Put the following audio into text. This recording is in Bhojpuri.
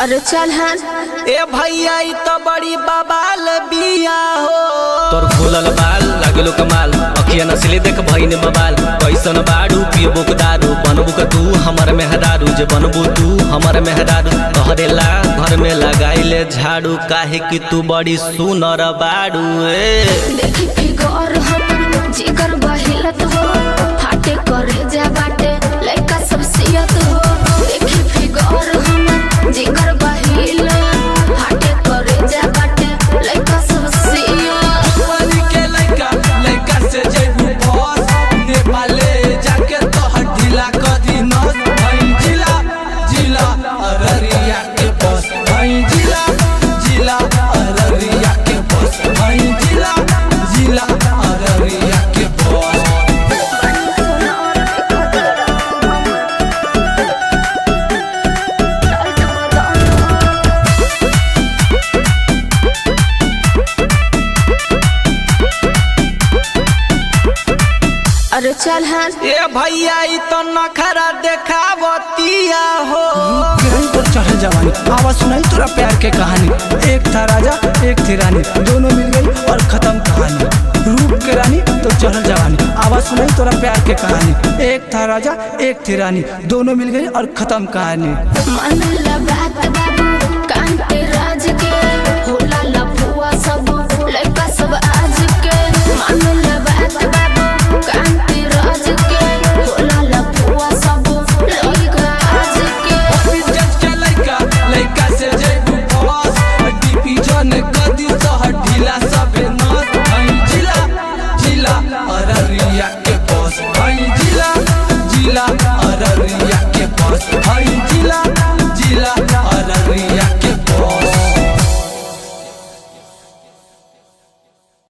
अरे चल हन ए भैया ई तो बड़ी बबाल बिया हो। तोर फूलल बाल लागलो कमाल, अखिया नस्ली देख भईन बबाल। कैसन बाड़ू पियबो के दारू, बनबू के तू हमर मेहदारू। जे बनबू तू हमर मेहदारू, तोहरे ला घर में लगाइले झाड़ू। काहे कि तू बड़ी सुनर बाड़ू। देखी फिगर हमर जिगर बहिलत हो, फाटे करे जा बाटे लइका सब सियत हो। देखी फिगर हमर जिगर बहिल, फाटे करे जा बाटे लइका सब सियत। वाली के लइका से जइबू बस, नेपाले जाके तोहर ढीला कदी नस। भई जिला अररिया के बस, भई जिला अररिया के बस, भई जिला अररिया के बस। अरे चल हन ए भैया ई तो नखरा देखावतिया हो। गिरई पर चढ़ जवानी, आवाज सुनाई तोरा प्यार के कहानी। एक था राजा एक थी रानी, दोनों मिल गई और खत्म कहानी। रूप के रानी तो चढ़ जवानी, आवाज सुनाई तोरा प्यार के कहानी। एक था राजा एक थी रानी, दोनों मिल गई और खत्म कहानी। मन लगा बाबा